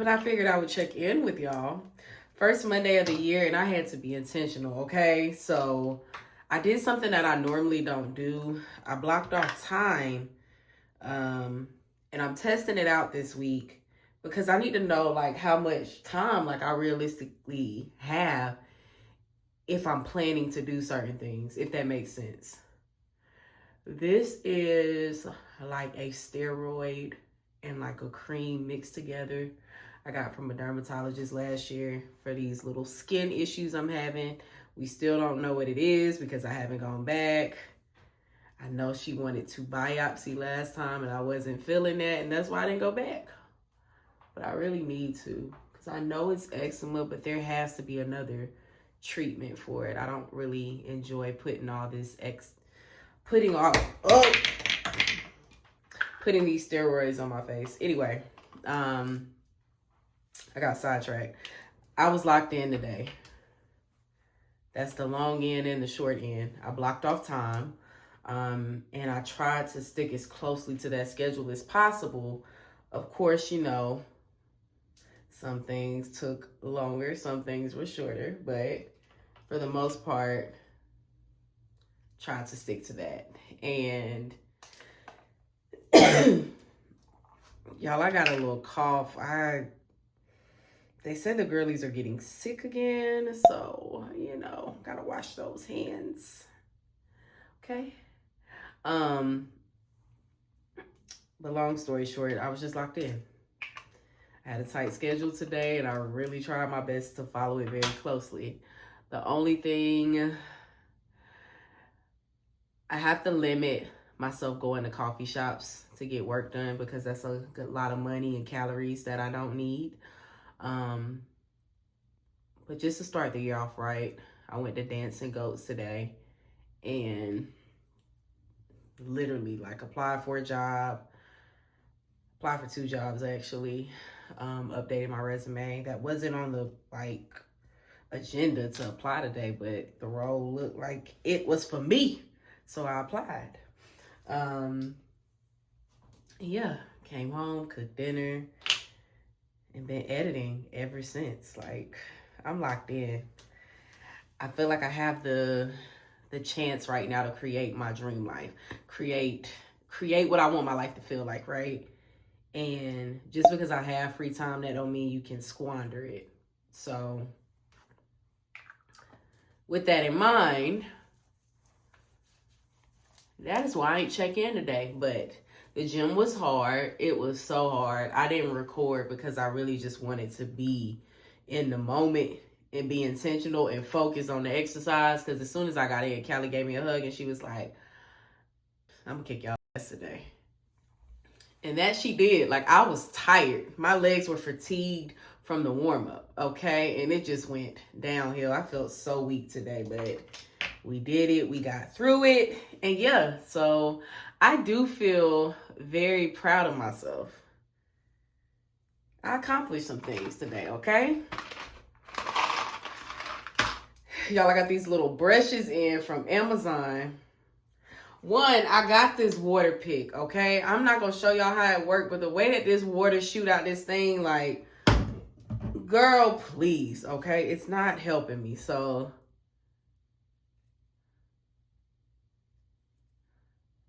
But I figured I would check in with y'all. First Monday of the year, and I had to be intentional, okay? So I did something that I normally don't do. I blocked off time, and I'm testing it out this week because I need to know like how much time like I realistically have if I'm planning to do certain things, if that makes sense. This is like a steroid and like a cream mixed together. I got from a dermatologist last year for these little skin issues I'm having. We still don't know what it is because I haven't gone back. I know she wanted to biopsy last time and I wasn't feeling that, and that's why I didn't go back. But I really need to because I know it's eczema, but there has to be another treatment for it. I don't really enjoy putting putting these steroids on my face. Anyway, I got sidetracked. I was locked in today. That's the long end and the short end. I blocked off time, and I tried to stick as closely to that schedule as possible. Of course, you know, some things took longer, some things were shorter, but for the most part, tried to stick to that. And y'all, I got a little cough. They said the girlies are getting sick again, so, you know, gotta wash those hands. Okay? But long story short, I was just locked in. I had a tight schedule today, and I really tried my best to follow it very closely. The only thing, I have to limit myself going to coffee shops to get work done because that's a good lot of money and calories that I don't need. But just to start the year off right, I went to Dancing Goats today and literally like applied for a job, applied for 2 jobs actually, updated my resume. That wasn't on the like agenda to apply today, but the role looked like it was for me, so I applied. Yeah, came home, cooked dinner, and been editing ever since. Like, I'm locked in. I feel like I have the chance right now to create my dream life, create what I want my life to feel like, right? And just because I have free time, that don't mean you can squander it. So with that in mind, that is why I ain't check in today. But the gym was hard. It was so hard. I didn't record because I really just wanted to be in the moment and be intentional and focus on the exercise. Because as soon as I got in, Callie gave me a hug and she was like, I'm gonna kick y'all ass today. And that she did. Like, I was tired. My legs were fatigued from the warm-up, okay? And it just went downhill. I felt so weak today, but we did it. We got through it. And yeah, so I do feel very proud of myself. I accomplished some things today, okay? Y'all, I got these little brushes in from Amazon. One, I got this water pick, okay? I'm not going to show y'all how it worked, but the way that this water shoot out this thing, like, girl, please, okay? It's not helping me, so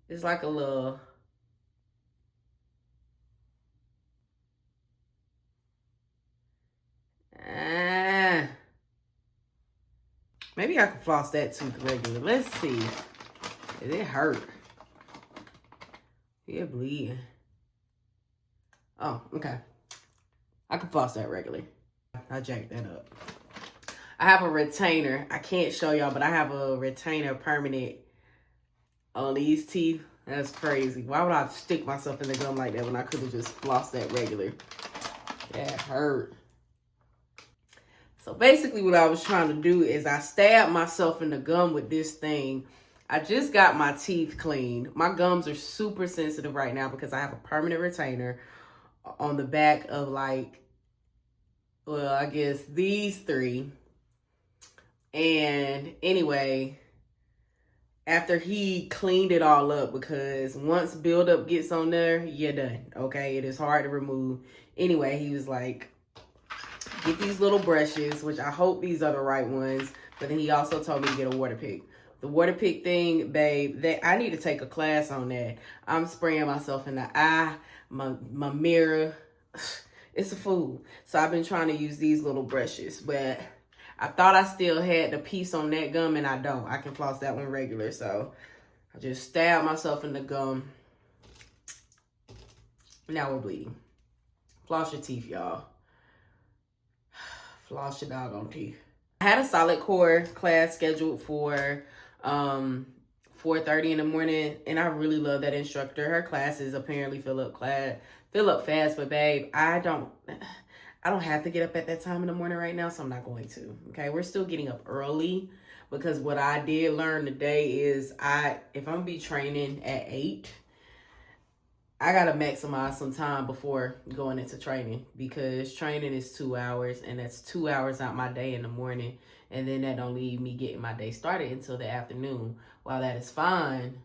it's like a little... Maybe I can floss that tooth regular. Let's see. It hurt. It bleeding. Oh, okay. I can floss that regularly. I jacked that up. I have a retainer. I can't show y'all, but I have a retainer permanent on these teeth. That's crazy. Why would I stick myself in the gum like that when I could have just flossed that regular? That hurt. So basically what I was trying to do is I stabbed myself in the gum with this thing. I just got my teeth cleaned. My gums are super sensitive right now because I have a permanent retainer on the back of like, well, I guess these 3. And anyway, after he cleaned it all up, because once buildup gets on there, you're done, okay? It is hard to remove. Anyway, he was like, get these little brushes, which I hope these are the right ones. But then he also told me to get a water pick. The water pick thing, babe, I need to take a class on that. I'm spraying myself in the eye, my mirror. It's a fool. So I've been trying to use these little brushes, but I thought I still had the piece on that gum, and I don't. I can floss that one regular, so I just stabbed myself in the gum. Now we're bleeding. Floss your teeth, y'all. Floss your doggone teeth. I had a Solidcore class scheduled for 4:30 in the morning, and I really love that instructor. Her classes apparently fill up fast, but babe, I don't have to get up at that time in the morning right now, so I'm not going to. Okay, we're still getting up early, because what I did learn today is if I'm gonna be training at 8, I gotta maximize some time before going into training, because training is 2 hours, and that's 2 hours out my day in the morning, and then that don't leave me getting my day started until the afternoon. While that is fine,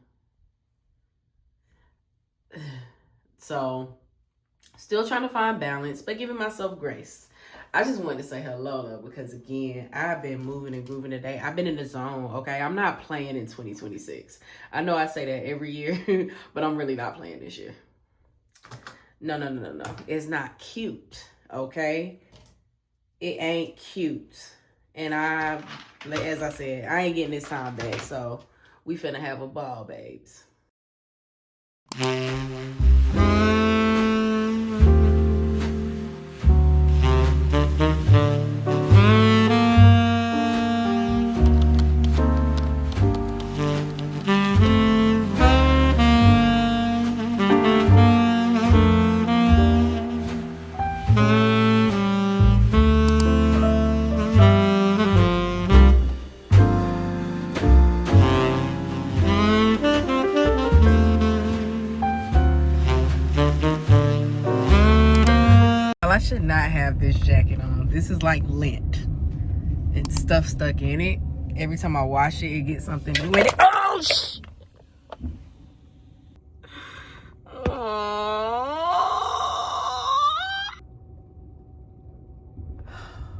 so still trying to find balance, but giving myself grace. I just wanted to say hello though, because again, I've been moving and grooving today. I've been in the zone, okay? I'm not playing in 2026. I know I say that every year, but I'm really not playing this year. No. It's not cute, okay? It ain't cute. And as I said, I ain't getting this time back, so we finna have a ball, babes. I should not have this jacket on. This is like lint and stuff stuck in it. Every time I wash it, it gets something new in it. Oh,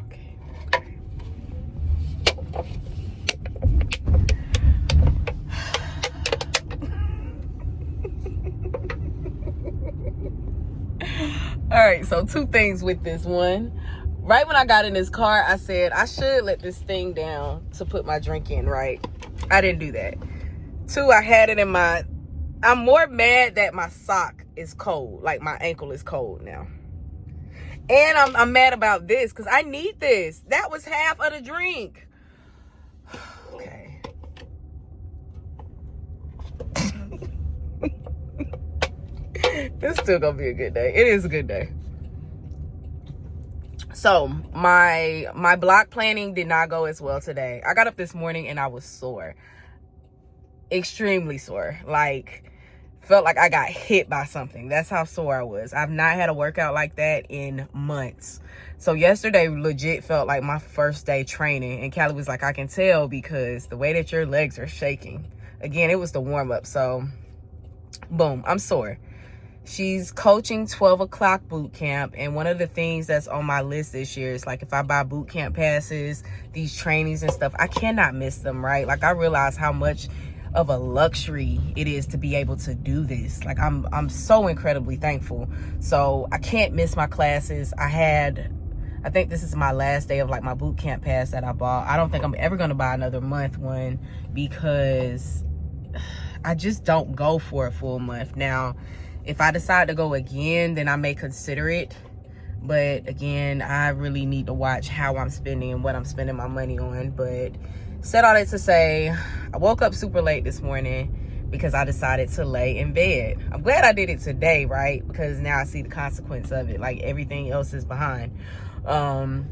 okay. All right, so 2 things with this one. Right when I got in this car, I said I should let this thing down to put my drink in, right? I didn't do that. 2, I had it in my... I'm more mad that my sock is cold. Like, my ankle is cold now. And I'm mad about this, because I need this. That was half of the drink. Okay. It's still gonna be a good day. It is a good day. So my block planning did not go as well today. I got up this morning and I was sore, extremely sore. Like, felt like I got hit by something. That's how sore I was. I've not had a workout like that in months. So yesterday legit felt like my first day training, and Callie was like, I can tell because the way that your legs are shaking. Again, it was the warm up. So boom, I'm sore. She's coaching 12 o'clock boot camp, and one of the things that's on my list this year is, like, if I buy boot camp passes, these trainings and stuff, I cannot miss them, right? Like, I realize how much of a luxury it is to be able to do this. Like, I'm so incredibly thankful. So I can't miss my classes. I think this is my last day of, like, my boot camp pass that I bought. I don't think I'm ever going to buy another month one, because I just don't go for a full month. Now, if I decide to go again, then I may consider it. But again, I really need to watch how I'm spending and what I'm spending my money on. But said all that to say, I woke up super late this morning because I decided to lay in bed. I'm glad I did it today, right? Because now I see the consequence of it. Like, everything else is behind. And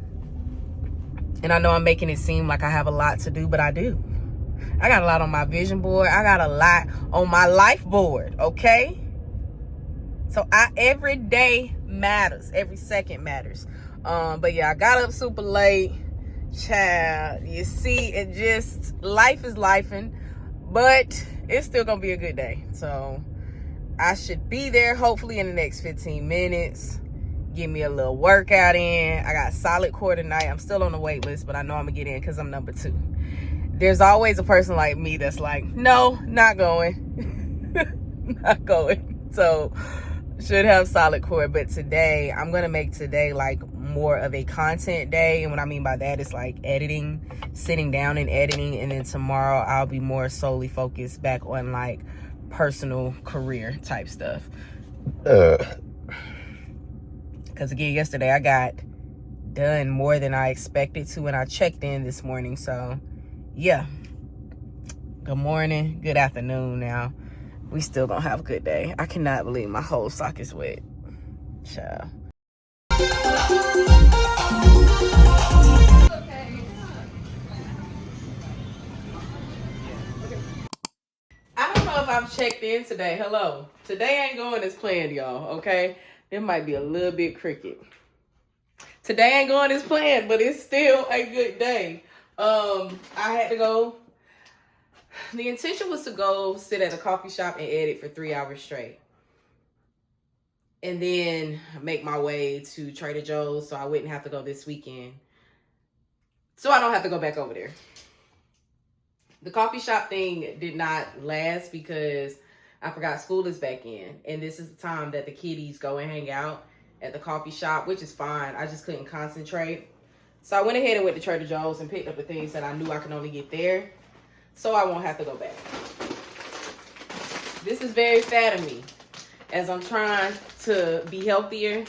I know I'm making it seem like I have a lot to do, but I do. I got a lot on my vision board. I got a lot on my life board, okay? So every day matters. Every second matters. But yeah, I got up super late. Child, you see, life is lifing. But it's still going to be a good day. So I should be there hopefully in the next 15 minutes. get me a little workout in. I got Solidcore tonight. I'm still on the wait list, but I know I'm gonna get in because I'm number 2. There's always a person like me that's like, no, not going. Not going. So should have Solidcore. But today, I'm gonna make today like more of a content day. And what I mean by that is like editing, sitting down and editing. And then tomorrow I'll be more solely focused back on like personal career type stuff. Because again, yesterday I got done more than I expected to when I checked in this morning. So yeah, good morning, good afternoon now. We still gonna have a good day. I cannot believe my whole sock is wet. Child. I don't know if I've checked in today. Hello. Today ain't going as planned, y'all, okay? It might be a little bit cricket. Today ain't going as planned, but it's still a good day. I had to go. The intention was to go sit at a coffee shop and edit for 3 hours straight. And then make my way to Trader Joe's so I wouldn't have to go this weekend. So I don't have to go back over there. The coffee shop thing did not last because I forgot school is back in. And this is the time that the kiddies go and hang out at the coffee shop, which is fine. I just couldn't concentrate. So I went ahead and went to Trader Joe's and picked up the things that I knew I could only get there. So I won't have to go back. This is very fat of me as I'm trying to be healthier.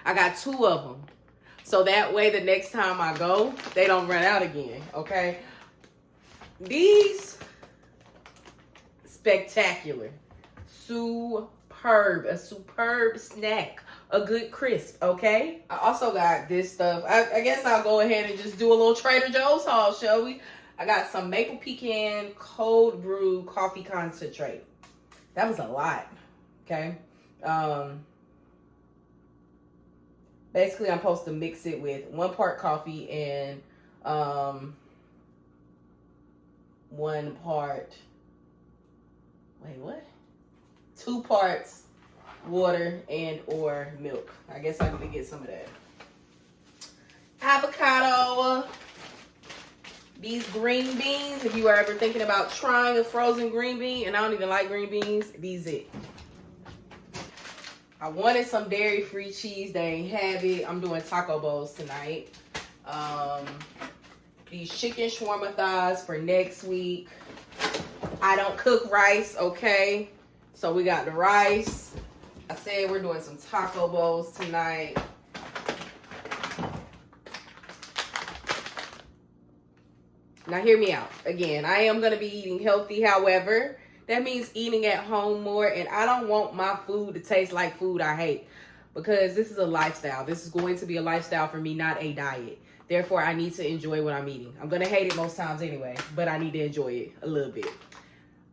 I got 2 of them. So that way the next time I go, they don't run out again, okay? These, spectacular. Superb. A superb snack. A good crisp, okay? I also got this stuff. I guess I'll go ahead and just do a little Trader Joe's haul, shall we? I got some maple pecan cold brew coffee concentrate. That was a lot, okay? Basically, I'm supposed to mix it with 1 part coffee and 1 part, wait, what? 2 parts water and or milk. I guess I need to get some of that. Avocado. These green beans, if you are ever thinking about trying a frozen green bean, and I don't even like green beans, these it. I wanted some dairy-free cheese. They ain't have it. I'm doing taco bowls tonight. These chicken shawarma thighs for next week. I don't cook rice, okay? So we got the rice. I said we're doing some taco bowls tonight. Now hear me out. Again, I am going to be eating healthy. However, that means eating at home more. And I don't want my food to taste like food I hate. Because this is a lifestyle. This is going to be a lifestyle for me, not a diet. Therefore, I need to enjoy what I'm eating. I'm going to hate it most times anyway. But I need to enjoy it a little bit.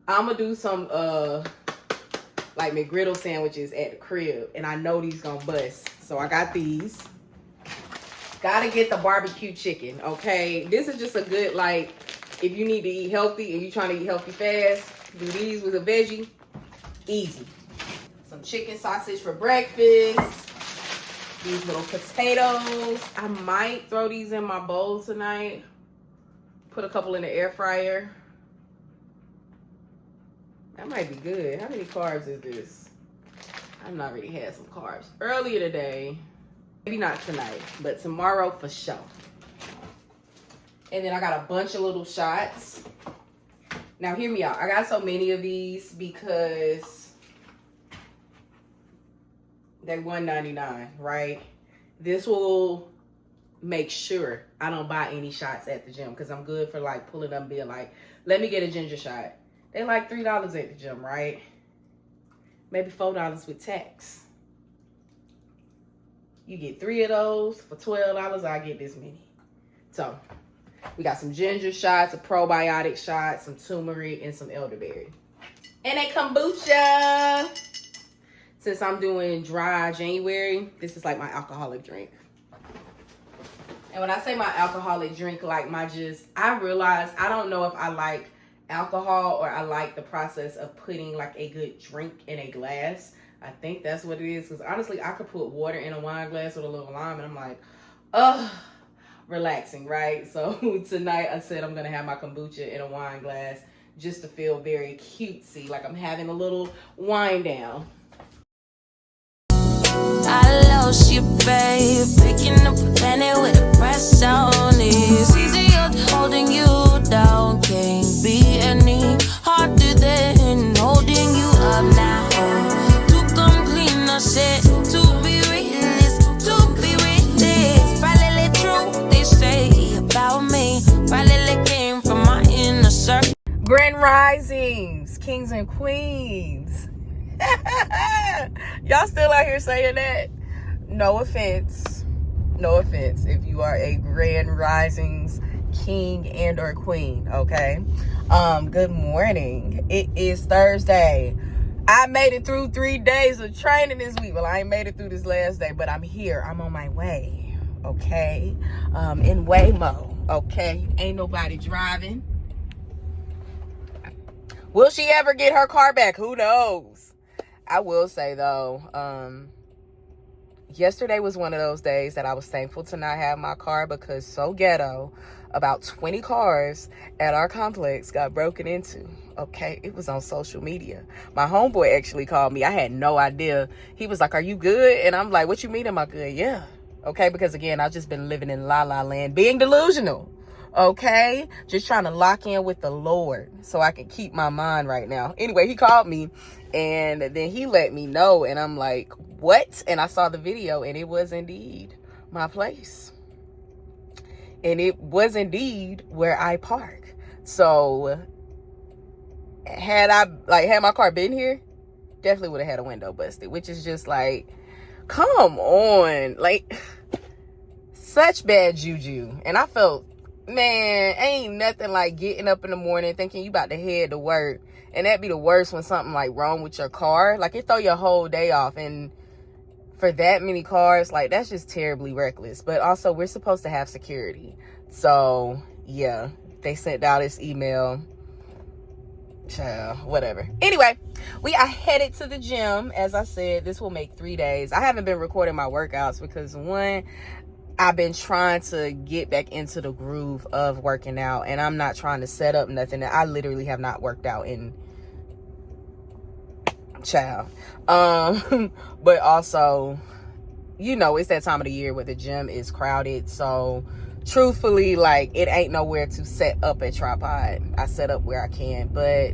I'm going to do some like McGriddle sandwiches at the crib. And I know these going to bust. So I got these. Gotta get the barbecue chicken, okay? This is just a good, like, if you need to eat healthy and you're trying to eat healthy fast, do these with a veggie. Easy. Some chicken sausage for breakfast. These little potatoes. I might throw these in my bowl tonight. Put a couple in the air fryer. That might be good. How many carbs is this? I've not really had some carbs. Earlier today, maybe not tonight, but tomorrow for sure. And then I got a bunch of little shots. Now hear me out. I got so many of these because they're $1.99, right? This will make sure I don't buy any shots at the gym because I'm good for like pulling up and being like, let me get a ginger shot. They're like $3 at the gym, right? Maybe $4 with tax. You get 3 of those for $12. I get this many. So we got some ginger shots, a probiotic shot, some turmeric, and some elderberry. And a kombucha. Since I'm doing dry January, this is like my alcoholic drink. And when I say my alcoholic drink, like I realize I don't know if I like alcohol or I like the process of putting like a good drink in a glass. I think that's what it is. Because honestly, I could put water in a wine glass with a little lime, and I'm like, ugh, relaxing, right? So tonight I said I'm going to have my kombucha in a wine glass just to feel very cutesy, like I'm having a little wind down. I lost you, babe. Picking up a penny with a press on it. It's easier holding you down. Can't be any harder than holding you up now. To come clean, I said, to be realist, to be realist. Probably true, they say about me. Probably came from my inner circle. Grand Risings, kings and queens. Y'all still out here saying that? No offense if you are a Grand Risings king and or queen, okay? Good morning. It is Thursday. I made it through 3 days of training this week. Well, I ain't made it through this last day, but I'm here. I'm on my way, okay? In Waymo, okay? Ain't nobody driving. Will she ever get her car back? Who knows? I will say, though, yesterday was one of those days that I was thankful to not have my car because so ghetto, about 20 cars at our complex got broken into. Okay, it was on social media. My homeboy actually called me. I had no idea. He was like, are you good? And I'm like, what you mean am I good? Yeah. Okay, because again, I've just been living in la la land, being delusional. Okay, just trying to lock in with the Lord so I can keep my mind right now. Anyway, he called me and then he let me know, and I'm like, what? And I saw the video, and it was indeed my place, and it was indeed where I park. So had my car been here, definitely would have had a window busted, which is just like, come on, like such bad juju. And I felt, man, ain't nothing like getting up in the morning thinking you about to head to work, and that'd be the worst when something like wrong with your car. Like, it throw your whole day off, and for that many cars, like, that's just terribly reckless. But also, we're supposed to have security, so yeah, they sent out this email. Whatever. Anyway, we are headed to the gym. As I said, this will make 3 days. I haven't been recording my workouts because, one, I've been trying to get back into the groove of working out, and I'm not trying to set up nothing. I literally have not worked out in but also, you know, it's that time of the year where the gym is crowded, so truthfully, like, it ain't nowhere to set up a tripod. I set up where I can, but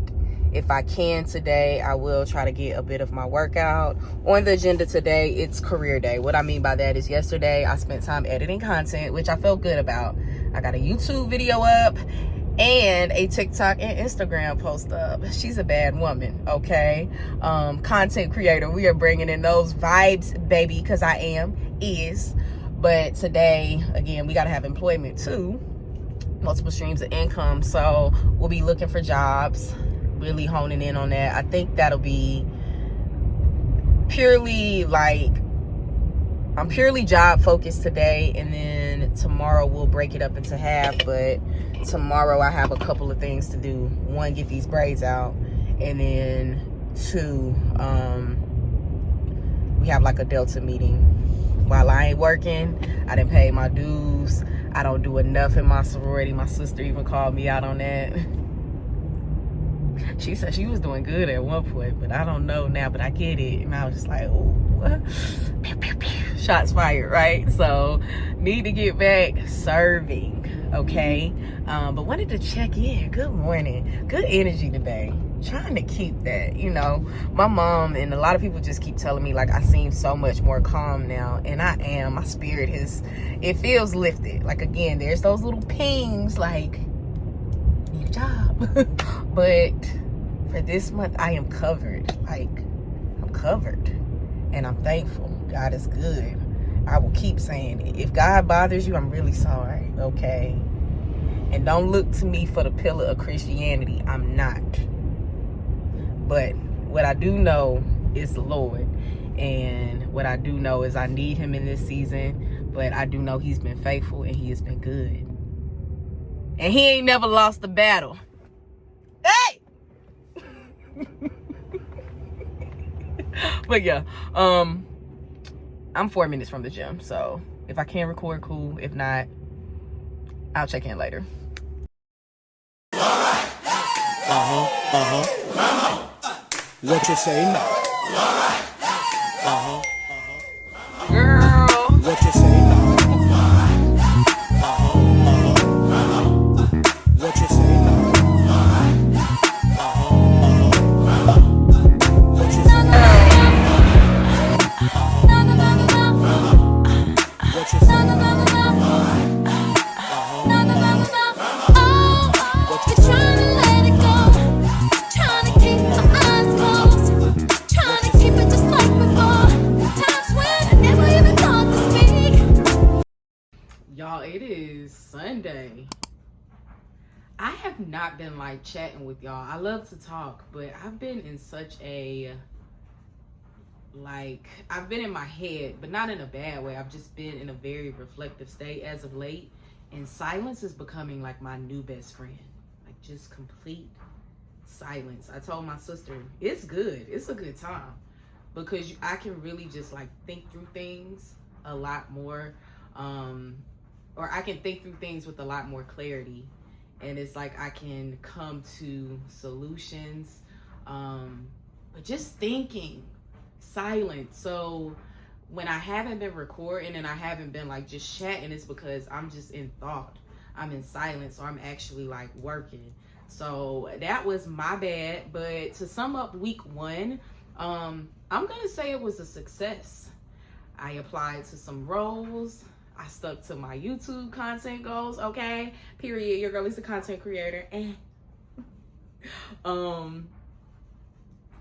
if I can today, I will try to get a bit of my workout. On the agenda today, it's career day. What I mean by that is yesterday I spent time editing content, which I felt good about. I got a YouTube video up and a TikTok and Instagram post up. She's a bad woman, okay? Content creator. We are bringing in those vibes, baby, because I is. But today, again, we got to have employment too. Multiple streams of income. So we'll be looking for jobs, really honing in on that. I think that'll be purely I'm purely job focused today, and then tomorrow we'll break it up into half. But tomorrow I have a couple of things to do. One, get these braids out, and then two, we have like a Delta meeting. While I ain't working, I didn't pay my dues. I don't do enough in my sorority. My sister even called me out on that. She said she was doing good at one point, but I don't know now, but I get it. And I was just like, oh, pew, pew, pew. Shots fired, right? So need to get back serving, okay? But wanted to check in. Good morning. Good energy today. Trying to keep that, you know. My mom and a lot of people just keep telling me, like, I seem so much more calm now, and I am. My spirit it feels lifted. Like, again, there's those little pings, like, new job. But for this month, I am covered. Like, I'm covered, and I'm thankful. God is good. I will keep saying it. If God bothers you, I'm really sorry, okay? And don't look to me for the pillar of Christianity. I'm not. But what I do know is the Lord. And what I do know is I need him in this season. But I do know he's been faithful and he has been good. And he ain't never lost a battle. Hey! But yeah, I'm 4 minutes from the gym, so if I can record, cool. If not, I'll check in later. What you say now? Girl, What you say now? What you say now? What you say now? What you say now? y'all, it is Sunday. I have not been like chatting with y'all. I love to talk, but I've been in such a, like, I've been in my head, but not in a bad way. I've just been in a very reflective state as of late, and silence is becoming like my new best friend. Like, just complete silence. I told my sister, it's good. It's a good time because I can really just like think through things a lot more, or I can think through things with a lot more clarity. And it's like I can come to solutions, but just thinking, silent. So when I haven't been recording and I haven't been like just chatting, it's because I'm just in thought. I'm in silence, or I'm actually like working. So that was my bad. But to sum up week 1, I'm gonna say it was a success. I applied to some roles. I stuck to my YouTube content goals, okay? Period. Your girl is a content creator. And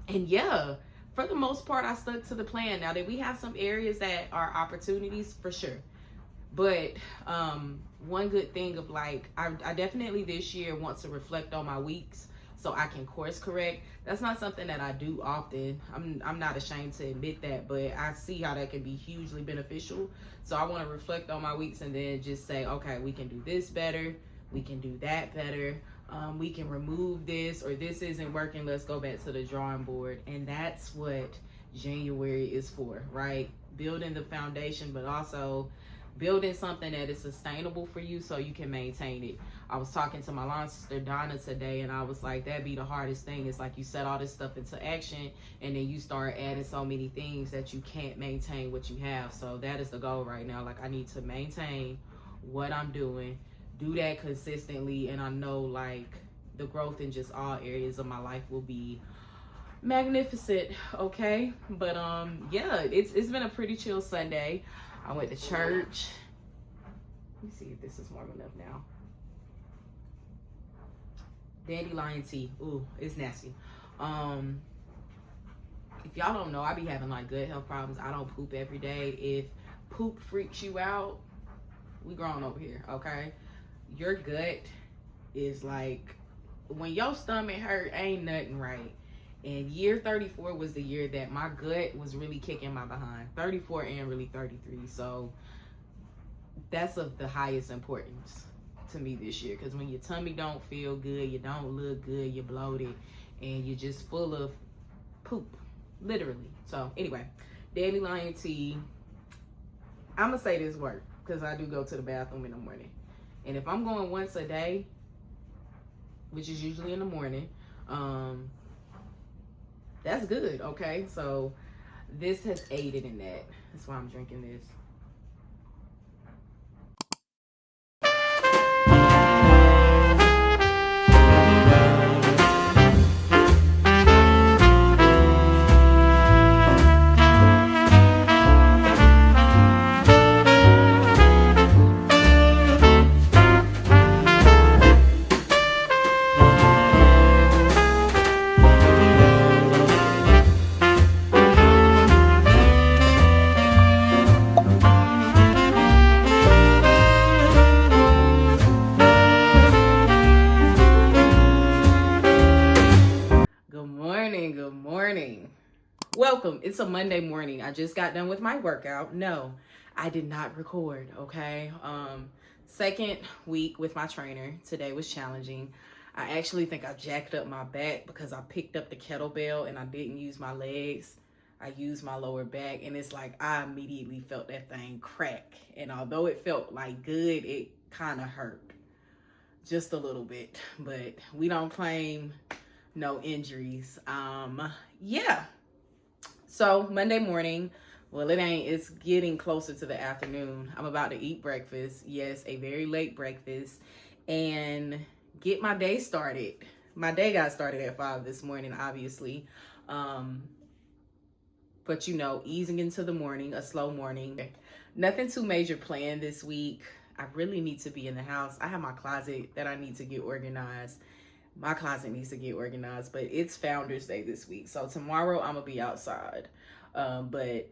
yeah, for the most part, I stuck to the plan. Now, did we have some areas that are opportunities? For sure. But one good thing of like, I definitely this year want to reflect on my weeks so I can course correct. That's not something that I do often. I'm not ashamed to admit that, but I see how that can be hugely beneficial. So I want to reflect on my weeks and then just say, okay, we can do this better. We can do that better. We can remove this, or this isn't working. Let's go back to the drawing board. And that's what January is for, right? Building the foundation, but also building something that is sustainable for you so you can maintain it. I was talking to my line sister Donna today, and I was like, that'd be the hardest thing. It's like you set all this stuff into action and then you start adding so many things that you can't maintain what you have. So that is the goal right now. Like, I need to maintain what I'm doing, do that consistently, and I know like the growth in just all areas of my life will be magnificent, okay? But yeah, it's been a pretty chill Sunday. I went to church. Let me see if this is warm enough now. Dandelion tea. Ooh, it's nasty. If y'all don't know, I be having like good health problems. I don't poop every day. If poop freaks you out, we grown over here, okay? Your gut is like, when your stomach hurt, ain't nothing right. And year 34 was the year that my gut was really kicking my behind. 34 and really 33. So that's of the highest importance to me this year. Because when your tummy don't feel good, you don't look good, you're bloated, and you're just full of poop, literally. So anyway, dandelion tea. I'm going to say this work because I do go to the bathroom in the morning. And if I'm going once a day, which is usually in the morning, that's good, okay? So this has aided in that. That's why I'm drinking this. Good morning. Welcome. It's a Monday morning. I just got done with my workout. No, I did not record, okay? Second week with my trainer. Today was challenging. I actually think I jacked up my back because I picked up the kettlebell and I didn't use my legs. I used my lower back, and it's like I immediately felt that thing crack. And although it felt like good, it kind of hurt just a little bit. But we don't claim no injuries. Yeah. So Monday morning, well, it ain't, it's getting closer to the afternoon. I'm about to eat breakfast. Yes, a very late breakfast, and get my day started. My day got started at 5 this morning, obviously. But you know, easing into the morning, a slow morning. Nothing too major planned this week. I really need to be in the house. I have my closet that I need to get organized. My closet needs to get organized, but it's Founders Day this week. So tomorrow I'm gonna be outside. But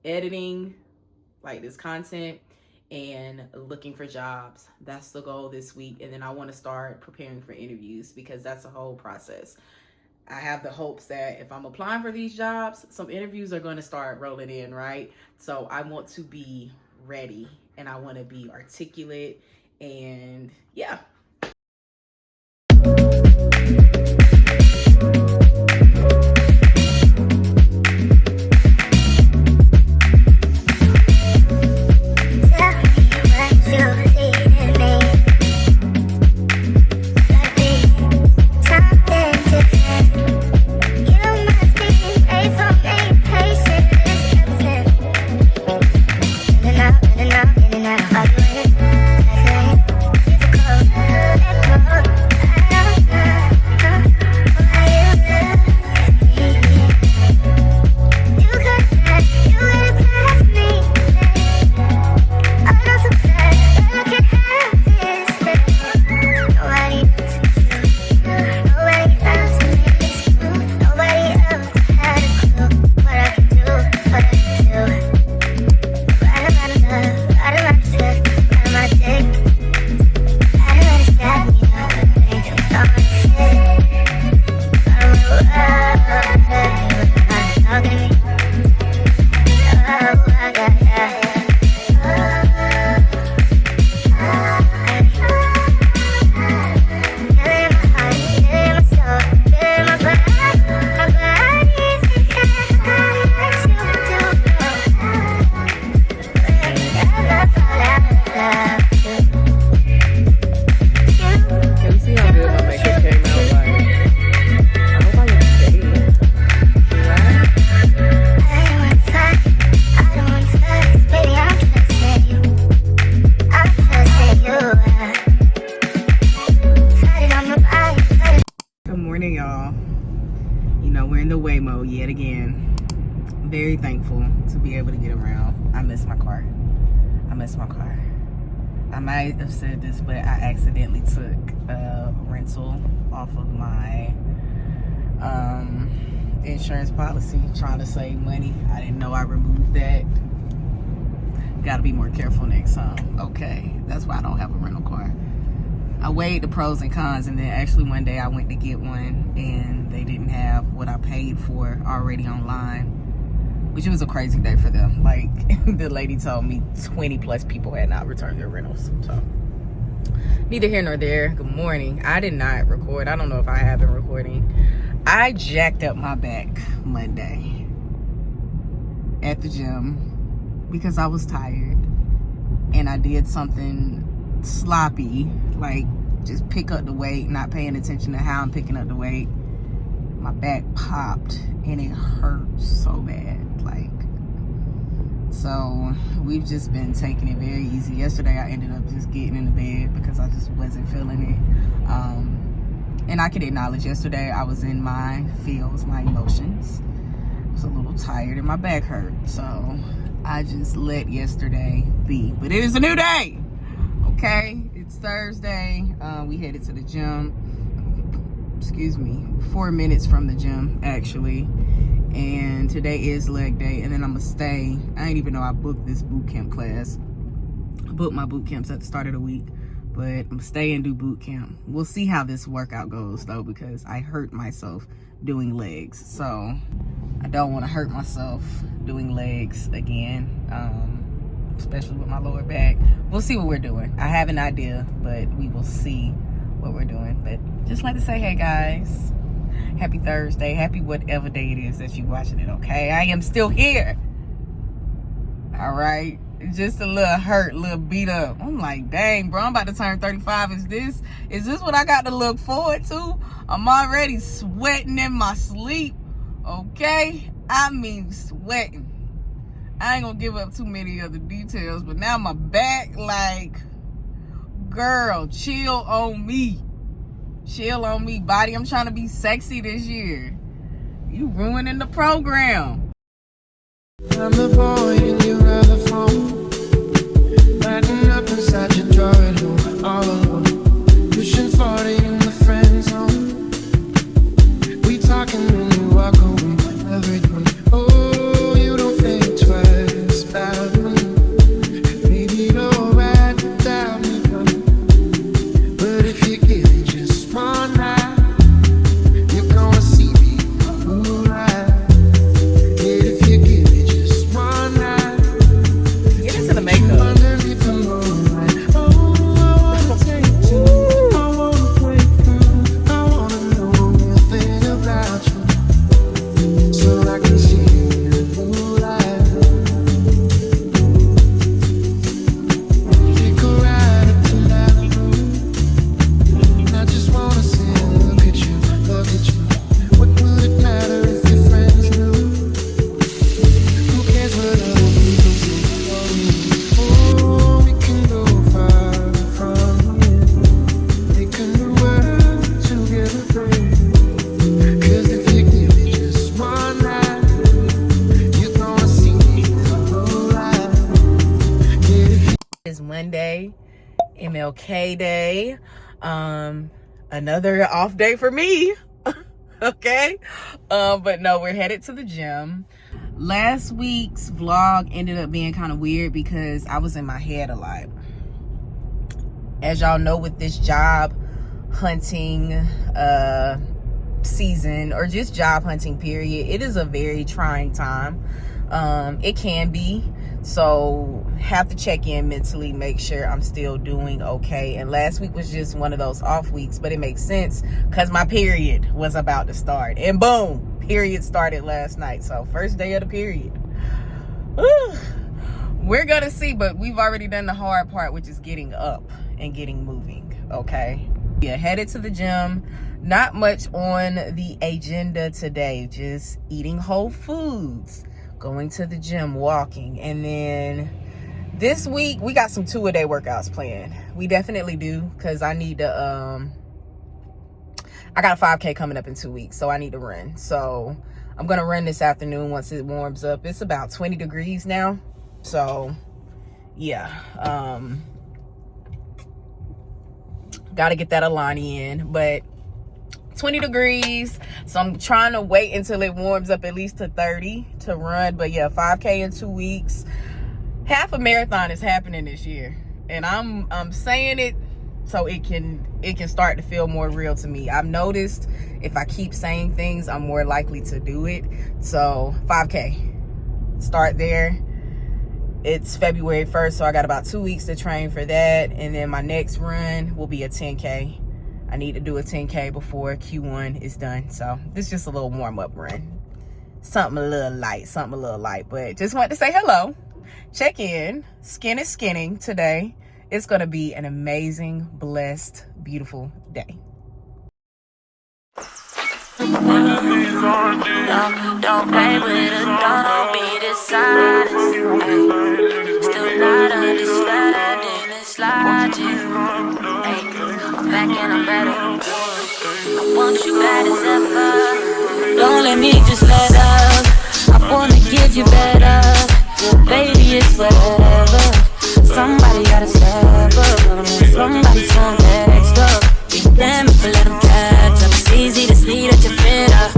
editing like this content and looking for jobs, that's the goal this week. And then I want to start preparing for interviews, because that's a whole process. I have the hopes that if I'm applying for these jobs, some interviews are going to start rolling in, right? So I want to be ready, and I want to be articulate, and yeah. Yet again, very thankful to be able to get around. I miss my car. I might have said this, but I accidentally took a rental off of my insurance policy, trying to save money. I didn't know I removed that. Gotta be more careful next time. Okay, that's why I don't have a rental car. I weighed the pros and cons, and then actually one day I went to get one, and they didn't have what I paid for already online, which was a crazy day for them. Like, the lady told me 20 plus people had not returned their rentals. So neither here nor there. Good morning. I did not record. I don't know if I have been recording. I jacked up my back Monday at the gym because I was tired, and I did something sloppy, like just pick up the weight, not paying attention to how I'm picking up the weight. My back popped, and it hurt so bad. Like, so we've just been taking it very easy. Yesterday I ended up just getting in the bed because I just wasn't feeling it. And I can acknowledge, yesterday I was in my feels, my emotions. I was a little tired and my back hurt, so I just let yesterday be. But it is a new day. Okay, it's Thursday. We headed to the gym. Excuse me, 4 minutes from the gym, actually. And today is leg day, and then I'm gonna stay. I didn't even know I booked this boot camp class. I booked my boot camps at the start of the week, but I'm gonna stay and do boot camp. We'll see how this workout goes, though, because I hurt myself doing legs. So I don't want to hurt myself doing legs again. Especially with my lower back. We'll see what we're doing. I have an idea, but we will see what we're doing. But just like to say, hey guys, Happy Thursday. Happy whatever day it is that you're watching it, okay? I am still here. All right? Just a little hurt, a little beat up. I'm like, dang, bro, I'm about to turn 35. Is this what I got to look forward to? I'm already sweating in my sleep, okay? I mean sweating. I ain't gonna give up too many other details, but now my back, like, girl, chill on me. Chill on me, body. I'm trying to be sexy this year. You ruining the program. I'm the boy and you are the phone. Lighting up inside your drawer at home, all alone. Pushing 40 in the friend zone. We talking when you walk away every day. Oh, you don't think twice about me. Maybe you'll ride without me, but if you give it just one night, you're gonna see me moonlight. Yeah, if you give it just one night, Get into the makeup. underneath the moonlight. Oh, I wanna take you, I wanna break through, I wanna know everything about you, so I can see you in the moonlight. Take a ride up to Malibu. I just wanna sit and look at you, look at you. What would it matter if your friends knew? Who cares what other people say? Oh, we can go far from here. They can do work together, baby. 'Cause if you give me just one night, you're gonna see me in the moonlight. Yeah, if you It's Monday, MLK Day. Another off day for me. Okay. But no, we're headed to the gym. Last week's vlog ended up being kind of weird because I was in my head a lot. As y'all know, with this job hunting season, or just job hunting period, it is a very trying time. It can be. So have to check in mentally, make sure I'm still doing okay. And last week was just one of those off weeks, but it makes sense because my period was about to start. And boom, period started last night. So first day of the period. Whew. We're gonna see, but we've already done the hard part, which is getting up and getting moving, okay? Yeah, headed to the gym. Not much on the agenda today, just eating whole foods, going to the gym, walking. And then this week we got some 2-a-day workouts planned. We definitely do, because I need to I got a 5K coming up in 2 weeks, so I need to run. So I'm gonna run this afternoon once it warms up. It's about 20 degrees now, so yeah, gotta get that Alani in. But 20 degrees, so I'm trying to wait until it warms up at least to 30 to run. But yeah, 5K in 2 weeks. Half a marathon is happening this year, and I'm saying it so it can start to feel more real to me. I've noticed if I keep saying things, I'm more likely to do it. So 5K, start there. It's February 1st, so I got about 2 weeks to train for that. And then my next run will be a 10K. I need to do a 10K before Q1 is done. So this is just a little warm-up run. Something a little light. But just want to say hello, check in. Skin is skinning today. It's going to be an amazing, blessed, beautiful day. Don't play with it, don't be dishonest. Still not understanding this logic. I'm back and I'm better. I want you bad as ever. Don't let me just let up. I wanna give you better. Baby, it's whatever. Somebody gotta step up. Somebody's on next up. Be damn if I let them catch up. It's easy to see that you're fitter.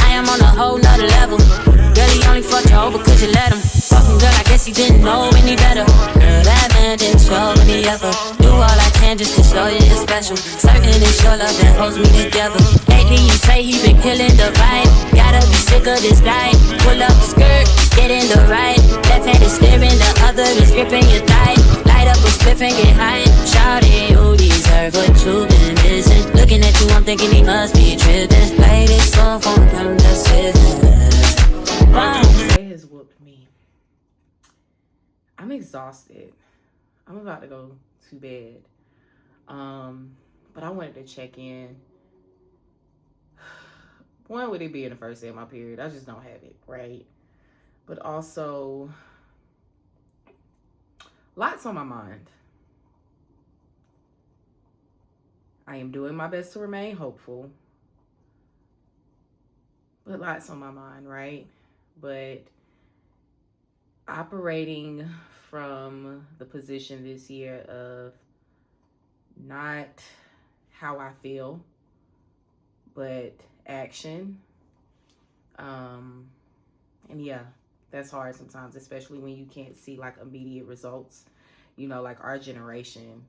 I am on a whole nother level. Girl, he only fucked you over cause you let him. Fucking girl, I guess he didn't know any better. Girl, that man didn't show any effort. Do all I can just to show you you're special. Certain it's your love that holds me together. Lately you say he been killing the vibe. Gotta be sick of this guy. Pull up the skirt, get in the right. Left hand is steering, the other is gripping your thigh. Light up a spliff and get high. Shout it, you deserve what you've been missing. Looking at you, I'm thinking he must be tripping. Lady, I'm exhausted. I'm about to go to bed. But I wanted to check in. One, with it being the first day of my period, I just don't have it, right? But also, lots on my mind. I am doing my best to remain hopeful, but lots on my mind, right? But operating from the position this year of not how I feel, but action. And yeah, that's hard sometimes, especially when you can't see like immediate results. You know, like our generation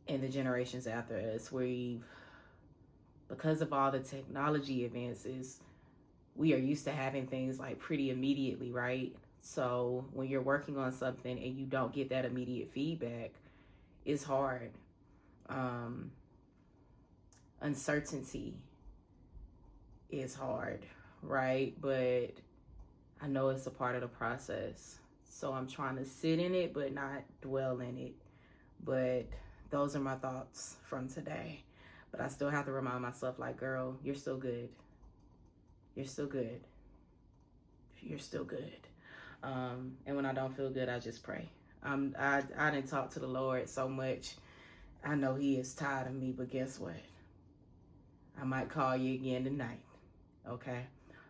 and the generations after us, because of all the technology advances, we are used to having things like pretty immediately, right? So when you're working on something and you don't get that immediate feedback, it's hard. Uncertainty is hard, right? But I know it's a part of the process. So I'm trying to sit in it, but not dwell in it. But those are my thoughts from today. But I still have to remind myself, like, girl, you're still good. You're still good. You're still good. And when I don't feel good, I just pray. I didn't talk to the Lord so much. I know he is tired of me, but guess what? I might call you again tonight, okay?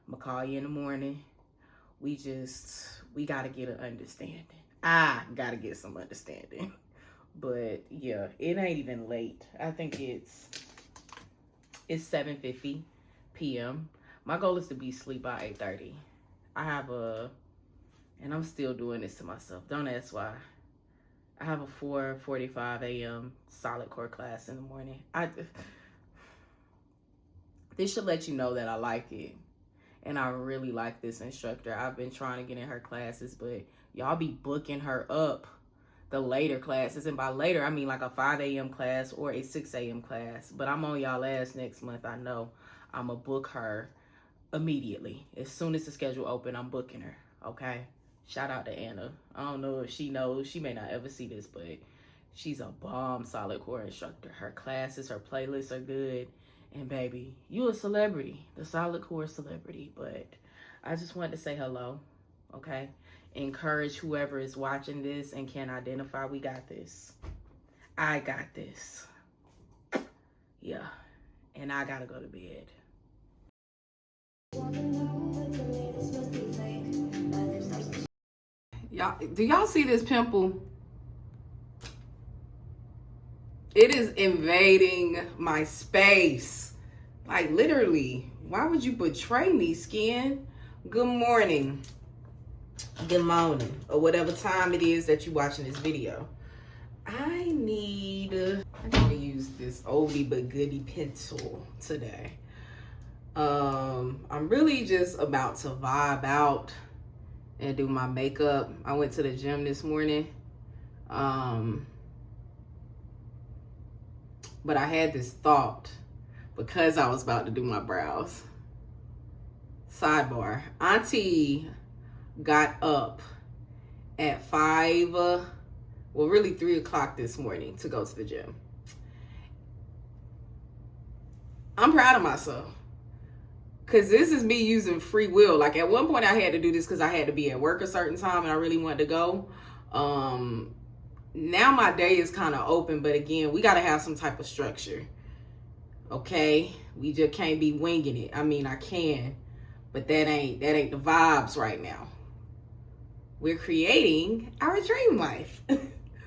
I'm gonna call you in the morning. We got to get an understanding. I got to get some understanding. But yeah, it ain't even late. I think it's 7:50 p.m. My goal is to be asleep by 8:30. And I'm still doing this to myself. Don't ask why. I have a 4:45 a.m. Solidcore class in the morning. This should let you know that I like it. And I really like this instructor. I've been trying to get in her classes, but y'all be booking her up the later classes. And by later, I mean like a 5 a.m. class or a 6 a.m. class. But I'm on y'all ass next month. I know I'm going to book her immediately. As soon as the schedule open, I'm booking her. Okay? Shout out to Anna. I don't know if she knows. She may not ever see this, but she's a bomb Solidcore instructor. Her classes, her playlists are good. And baby, you a celebrity, the Solidcore celebrity. But I just wanted to say hello, okay? Encourage whoever is watching this and can identify, we got this. I got this. Yeah, and I gotta go to bed. Do y'all see this pimple? It is invading my space. Like literally, why would you betray me, skin? Good morning. Good morning. Or whatever time it is that you're watching this video. I'm gonna use this oldie but goodie pencil today. I'm really just about to vibe out and do my makeup. I went to the gym this morning. But I had this thought because I was about to do my brows. Sidebar. Auntie got up at 3 o'clock this morning to go to the gym. I'm proud of myself. Because this is me using free will. Like at one point I had to do this because I had to be at work a certain time and I really wanted to go. Now my day is kind of open, but again, we got to have some type of structure. Okay? We just can't be winging it. I mean, I can, but that ain't the vibes right now. We're creating our dream life.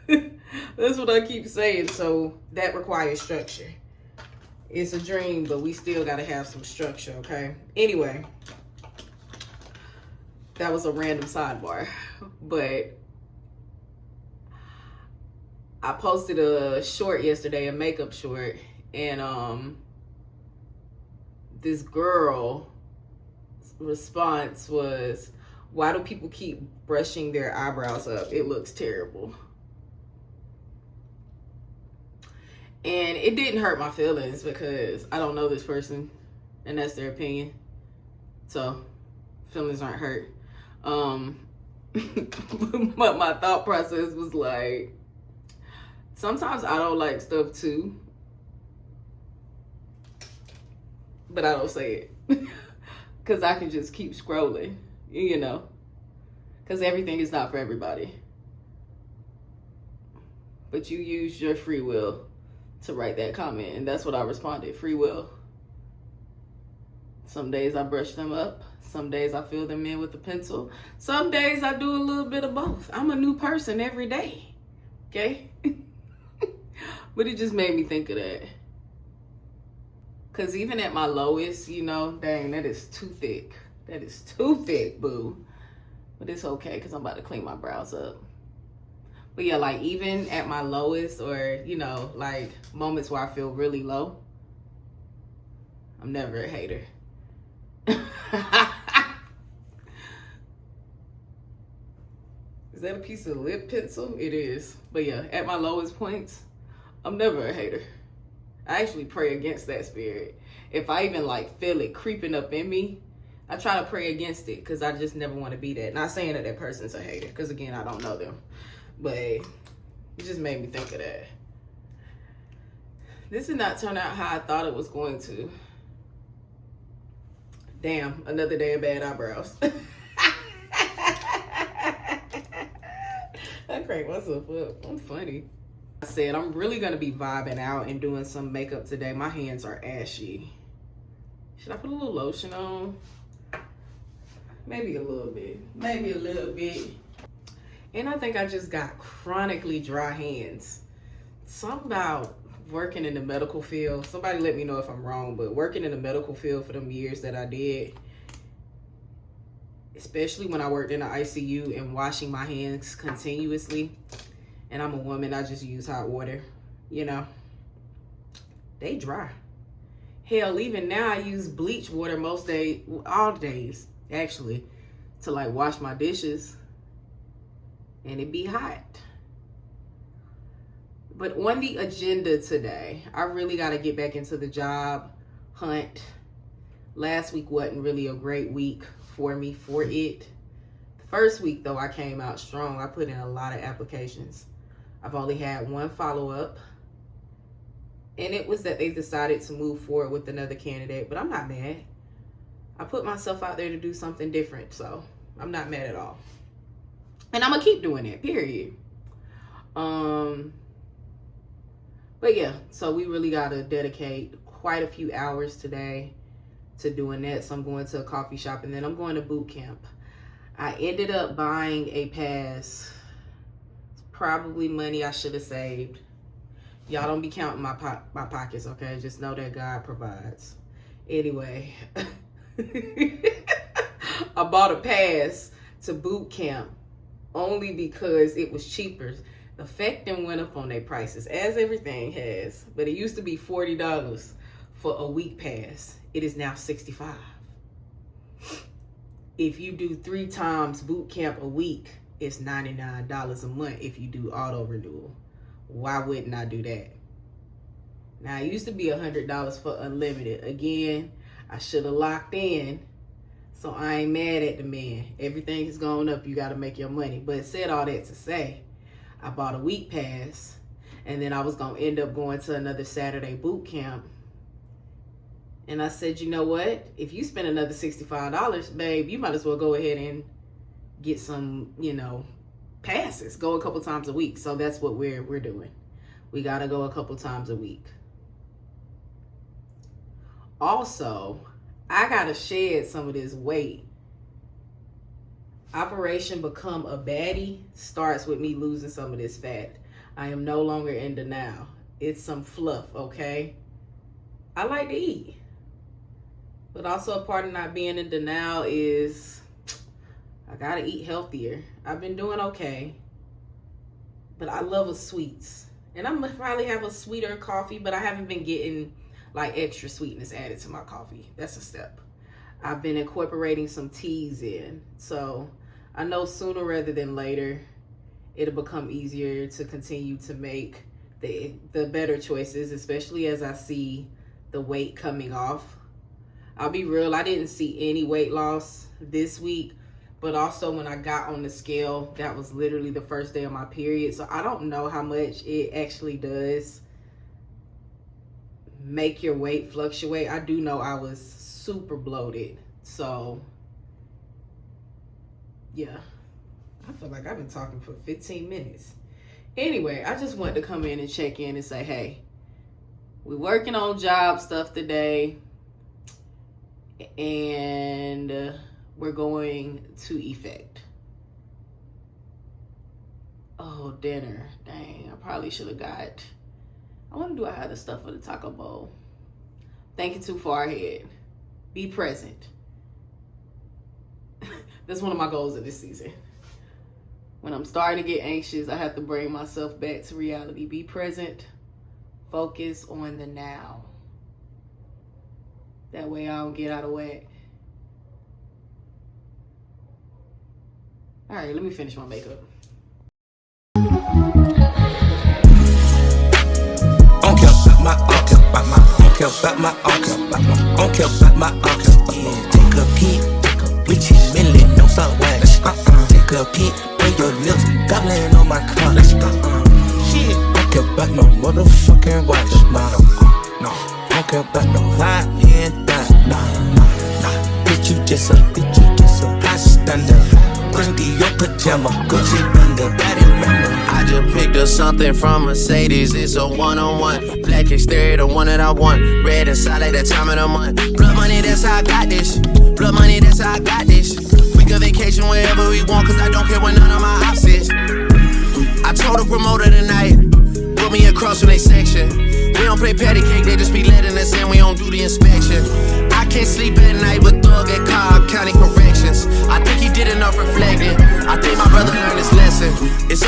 That's what I keep saying. So that requires structure. It's a dream, but we still got to have some structure, okay? Anyway, that was a random sidebar, but I posted a short yesterday, a makeup short, and this girl's response was, why do people keep brushing their eyebrows up? It looks terrible. And it didn't hurt my feelings because I don't know this person and that's their opinion. So feelings aren't hurt. But my thought process was like, sometimes I don't like stuff too, but I don't say it because I can just keep scrolling, you know, because everything is not for everybody. But you used your free will to write that comment, and that's what I responded: free will. Some days I brush them up, some days I fill them in with a pencil, some days I do a little bit of both. I'm a new person every day, okay? But it just made me think of that. Because even at my lowest, you know, dang, that is too thick. That is too thick, boo. But it's okay because I'm about to clean my brows up. But yeah, like even at my lowest, or, you know, like moments where I feel really low, I'm never a hater. Is that a piece of lip pencil? It is. But yeah, at my lowest points, I'm never a hater. I actually pray against that spirit. If I even like feel it creeping up in me, I try to pray against it because I just never want to be that. Not saying that that person's a hater, because again, I don't know them. But it just made me think of that. This did not turn out how I thought it was going to. Damn, another day of bad eyebrows. I crank myself up. I'm funny. I said I'm really gonna be vibing out and doing some makeup today. My hands are ashy. Should I put a little lotion on? Maybe a little bit. Maybe a little bit. And I think I just got chronically dry hands. Something about working in the medical field. Somebody let me know if I'm wrong, but working in the medical field for them years that I did, especially when I worked in the ICU and washing my hands continuously, and I'm a woman, I just use hot water, you know, they dry. Hell, even now I use bleach water most days, all days actually, to like wash my dishes, and it be hot. But on the agenda today, I really got to get back into the job hunt. Last week wasn't really a great week for me for it. The first week, though, I came out strong. I put in a lot of applications. I've only had one follow-up, and it was that they decided to move forward with another candidate, but I'm not mad. I put myself out there to do something different, so I'm not mad at all. And I'm going to keep doing it, period. But yeah, so we really got to dedicate quite a few hours today to doing that. So I'm going to a coffee shop, and then I'm going to boot camp. I ended up buying a pass. It's probably money I should have saved. Y'all don't be counting my pockets, okay? Just know that God provides. Anyway, I bought a pass to boot camp only because it was cheaper. Effective went up on their prices, as everything has, but it used to be $40 for a week pass. It is now $65. If you do 3 times boot camp a week, it's $99 a month if you do auto renewal. Why wouldn't I do that? Now, it used to be $100 for unlimited. Again, I should have locked in, so I ain't mad at the man. Everything has gone up. You got to make your money. But it said all that to say, I bought a week pass, and then I was going to end up going to another Saturday boot camp. And I said, you know what? If you spend another $65, babe, you might as well go ahead and get some, you know, passes. Go a couple times a week. So that's what we're doing. We got to go a couple times a week. Also, I got to shed some of this weight. Operation Become a Baddie starts with me losing some of this fat. I am no longer in denial. It's some fluff, okay? I like to eat. But also a part of not being in denial is I gotta eat healthier. I've been doing okay. But I love the sweets. And I'm gonna probably have a sweeter coffee, but I haven't been getting like extra sweetness added to my coffee. That's a step. I've been incorporating some teas in. So I know sooner rather than later, it'll become easier to continue to make the better choices, especially as I see the weight coming off. I'll be real, I didn't see any weight loss this week, But also when I got on the scale, that was literally the first day of my period. So I don't know how much it actually does make your weight fluctuate. I do know I was super bloated. So yeah, I feel like I've been talking for 15 minutes. Anyway, I just wanted to come in and check in and say, hey, we're working on job stuff today. And we're going to Effect. Oh, dinner. Dang, I probably should have got... I wonder, do I have the stuff for the taco bowl? Thinking too far ahead. Be present. That's one of my goals of this season. When I'm starting to get anxious, I have to bring myself back to reality. Be present. Focus on the now. That way I don't get out of whack. All right, let me finish my makeup. I don't care about my uncle, don't care about my uncle, don't care about my uncle. Yeah, take a peek, with you Millie, no sunway. Take a peek, bring your lips, gobbling on my car. Shit, don't care about no motherfucking watch, no. Don't care about no high-end dime, nah. Bitch, you just a bystander. Brandy, your pajama, Gucci bundle, daddy member. I just picked up something from Mercedes. It's a one-on-one. Black exterior, the one that I want. Red inside like the time of the month. Blood money, that's how I got this. Blood money, that's how I got this. We can vacation wherever we want, cause I don't care what none of my ops is. I told the promoter tonight, put me across from they section. We don't play patty cake, they just be letting us in, we don't do the inspection. I can't sleep at night with Thug at Car County Corrections. I think he did enough reflecting. I think my brother learned his lesson. It's